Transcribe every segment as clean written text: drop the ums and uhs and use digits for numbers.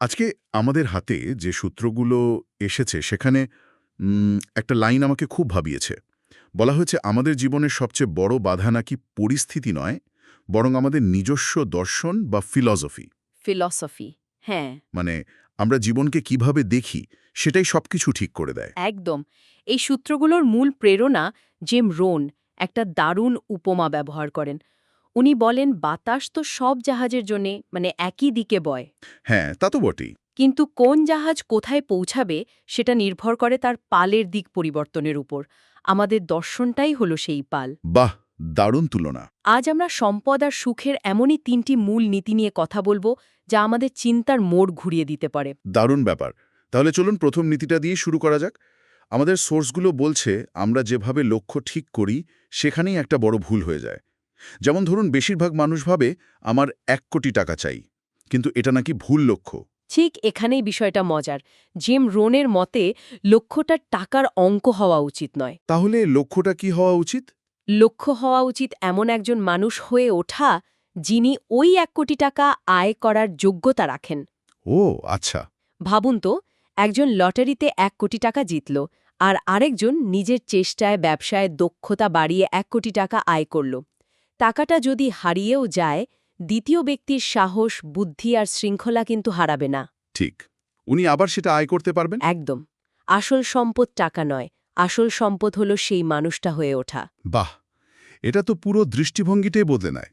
আজকে আমাদের হাতে যে সূত্রগুলো এসেছে সেখানে একটা লাইন আমাকে খুব ভাবিয়েছে। বলা হয়েছে আমাদের জীবনের সবচেয়ে বড় বাধা নাকি পরিস্থিতি নয়, বরং আমাদের নিজস্ব দর্শন বা ফিলসফি। ফিলসফি, হ্যাঁ, মানে আমরা জীবনকে কিভাবে দেখি সেটাই সবকিছু ঠিক করে দেয়। একদম। এই সূত্রগুলোর মূল প্রেরণা জেম রোন একটা দারুণ উপমা ব্যবহার করেন। উনি বলেন বাতাস তো সব জাহাজের জন্যে একই দিকে বয়, হ্যাঁ, তা তো বটেই। কিন্তু কোন জাহাজ কোথায় পৌঁছাবে সেটা নির্ভর করে তার পালের দিক পরিবর্তনের উপর। আমাদের দর্শনটাই হলো সেই পাল। বাহ, দারুণ তুলনা। আজ আমরা সম্পদ আর সুখের এমনই তিনটি মূল নীতি নিয়ে কথা বলবো যা আমাদের চিন্তার মোড় ঘুরিয়ে দিতে পারে। দারুণ ব্যাপার। তাহলে চলুন প্রথম নীতিটা দিয়ে শুরু করা যাক। আমাদের সোর্সগুলো বলছে আমরা যেভাবে লক্ষ্য ঠিক করি সেখানেই একটা বড় ভুল হয়ে যায়। যেমন ধরুন, বেশিরভাগ মানুষ ভাবে আমার 1 কোটি টাকা চাই, কিন্তু এটা নাকি ভুল লক্ষ্য। ঠিক এখানেই বিষয়টা মজার। জেম রোনের মতে লক্ষ্যটা টাকার অঙ্ক হওয়া উচিত নয়। তাহলে লক্ষ্যটা কি হওয়া উচিত? লক্ষ্য হওয়া উচিত এমন একজন মানুষ হয়ে ওঠা যিনি ওই 1 কোটি টাকা আয় করার যোগ্যতা রাখেন। ও আচ্ছা। ভাবুন তো, একজন লটারিতে 1 কোটি টাকা জিতল, আর আরেকজন নিজের চেষ্টায় ব্যবসায় দক্ষতা বাড়িয়ে 1 কোটি টাকা আয় করল। টাকাটা যদি হারিয়েও যায়, দ্বিতীয় ব্যক্তির সাহস, বুদ্ধি আর শৃঙ্খলা কিন্তু হারাবে না। ঠিক। উনি আবার সেটা আয় করতে পারবেন। একদম। আসল সম্পদ টাকা নয়, আসল সম্পদ হলো সেই মানুষটা হয়ে ওঠা। বাহ, এটা তো পুরো দৃষ্টিভঙ্গিটাই বদলে নেয়।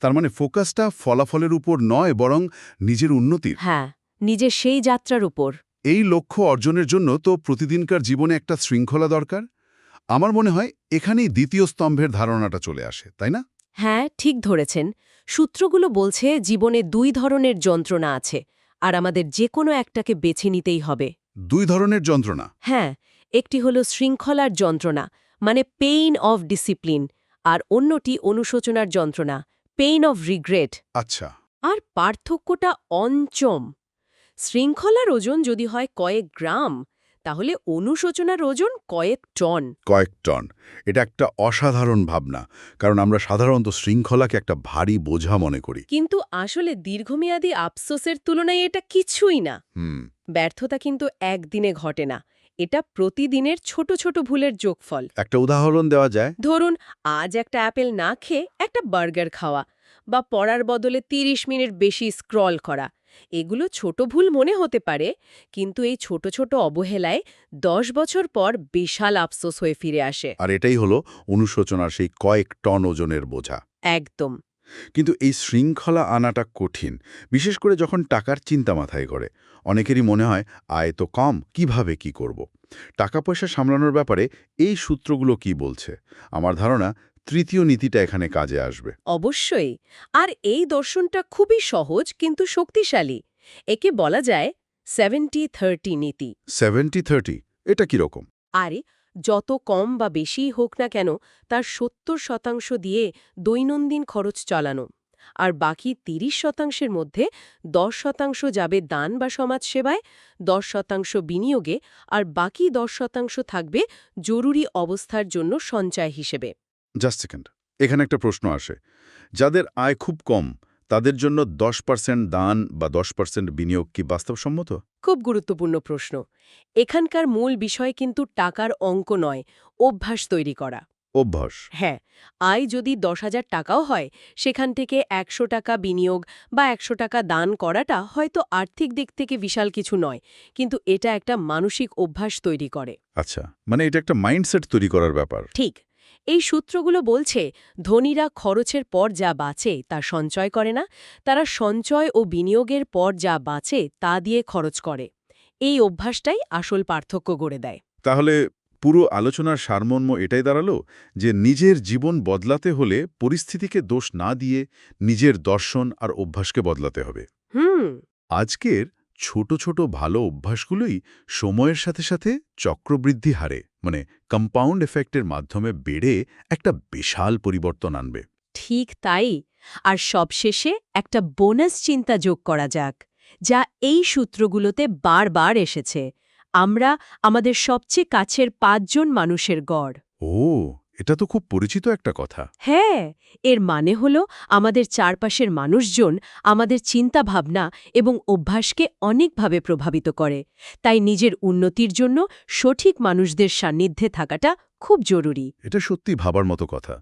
তার মানে ফোকাসটা ফলাফলের উপর নয়, বরং নিজের উন্নতির। হ্যাঁ, নিজের সেই যাত্রার উপর। এই লক্ষ্য অর্জনের জন্য তো প্রতিদিনকার জীবনে একটা শৃঙ্খলা দরকার। আমার মনে হয় এখানেই দ্বিতীয় স্তম্ভের ধারণাটা চলে আসে, তাই না? হ্যাঁ, ঠিক ধরেছেন। সূত্রগুলো বলছে জীবনে 2 ধরনের যন্ত্রণা আছে, আর আমাদের যে কোনো একটাকে বেছে নিতেই হবে। 2 ধরনের যন্ত্রণা। হ্যাঁ, একটি হলো শৃঙ্খলার যন্ত্রণা, পেইন অফ ডিসিপ্লিন, আর অন্যটি অনুশোচনার যন্ত্রণা, পেইন অফ রিগ্রেট। আচ্ছা। আর পার্থক্যটা অঞ্চম। শৃঙ্খলার ওজন যদি হয় কয়েক গ্রাম, তাহলে অনুশোচনার ওজন কয়েক টন। কয়েক টন। এটা একটা অসাধারণ ভাবনা, কারণ আমরা সাধারণত শৃঙ্খলাকে একটা ভারী বোঝা মনে করি। কিন্তু আসলে দীর্ঘমেয়াদী আফসোসের তুলনায় এটা কিছুই না। হুম। ব্যর্থতা কিন্তু একদিনে ঘটে না, এটা প্রতিদিনের ছোট ছোট ভুলের যোগফল। একটা উদাহরণ দেওয়া যায়। ধরুন, আজ একটা অ্যাপেল না খেয়ে একটা বার্গার খাওয়া, বা পড়ার বদলে 30 মিনিট বেশি স্ক্রল করা। এগুলো ছোট ভুল মনে হতে পারে, কিন্তু এই ছোট ছোট অবহেলায় 10 বছর পর বিশাল আফসোস হয়ে ফিরে আসে। আর এটাই হলো অনুশোচনার সেই কয়েক টন ওজনের বোঝা। একদম। কিন্তু এই শৃঙ্খলা আনাটা কঠিন, বিশেষ করে যখন টাকার চিন্তা মাথায় করে। অনেকেরই মনে হয় আয় তো কম, কিভাবে কি করব। টাকা পয়সা সামলানোর ব্যাপারে এই সূত্রগুলো কি বলছে? আমার ধারণা তৃতীয় নীতিটা এখানে কাজে আসবে। অবশ্যই। আর এই দর্শনটা খুবই সহজ কিন্তু শক্তিশালী। একে বলা যায় 70-30 নীতি। 70-30, এটা কিরকম? আরে, যত কম বা বেশিই হোক না কেন, তার 70% দিয়ে দৈনন্দিন খরচ চালানো, আর বাকি 30%-এর মধ্যে 10% যাবে দান বা সমাজসেবায়, 10% বিনিয়োগে, আর বাকি 10% থাকবে জরুরি অবস্থার জন্য সঞ্চয় হিসেবে। জাস্ট সেকেন্ড, এখানে একটা প্রশ্ন আসে। যাদের আয় খুব কম, তাদের জন্য 10% দান বা 10% বিনিয়োগ কি বাস্তবসম্মত? খুব গুরুত্বপূর্ণ প্রশ্ন। এখানকার মূল বিষয় কিন্তু টাকার অঙ্ক নয়, অভ্যাস তৈরি করা। অভ্যাস। হ্যাঁ, আয় যদি 10,000 টাকাও হয়, সেখান থেকে 100 টাকা বিনিয়োগ বা 100 টাকা দান করাটা হয়তো আর্থিক দিক থেকে বিশাল কিছু নয়, কিন্তু এটা একটা মানসিক অভ্যাস তৈরি করে। আচ্ছা, মানে এটা একটা মাইন্ডসেট তৈরি করার ব্যাপার। ঠিক। এই সূত্রগুলো বলছে ধনীরা খরচের পর যা বাঁচে তা সঞ্চয় করে না, তারা সঞ্চয় ও বিনিয়োগের পর যা বাঁচে তা দিয়ে খরচ করে। এই অভ্যাসটাই আসল পার্থক্য গড়ে দেয়। তাহলে পুরো আলোচনার সারমর্ম এটাই দাঁড়ালো যে নিজের জীবন বদলাতে হলে পরিস্থিতিকে দোষ না দিয়ে নিজের দর্শন আর অভ্যাসকে বদলাতে হবে। হুম। আজকের ছোট ছোট ভালো অভ্যাসগুলোই সময়ের সাথে সাথে চক্রবৃদ্ধি হারে, মানে কম্পাউন্ড এফেক্টের মাধ্যমে বেড়ে একটা বিশাল পরিবর্তন আনবে। ঠিক তাই। আর সবশেষে একটা বোনাস চিন্তা যোগ করা যাক, যা এই সূত্রগুলোতে বারবার এসেছে। আমরা আমাদের সবচেয়ে কাছের 5 জন মানুষের গড়। ও, এটা তো খুব পরিচিত একটা কথা। হ্যাঁ, এর মানে হল আমাদের চারপাশের মানুষজন আমাদের চিন্তাভাবনা এবং অভ্যাসকে অনেকভাবে প্রভাবিত করে। তাই নিজের উন্নতির জন্য সঠিক মানুষদের সান্নিধ্যে থাকাটা খুব জরুরি। এটা সত্যি ভাবার মতো কথা।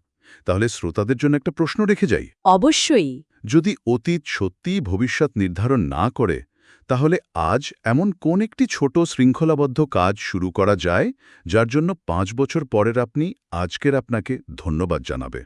তাহলে শ্রোতাদের জন্য একটা প্রশ্ন রেখে যাই। অবশ্যই। যদি অতীত সত্যিই ভবিষ্যৎ নির্ধারণ না করে, তাহলে আজ এমন কোন একটি ছোট শৃঙ্খলাবদ্ধ কাজ শুরু করা যায়, যার জন্য 5 বছর পরের আপনি আজকের আপনাকে ধন্যবাদ জানাবে?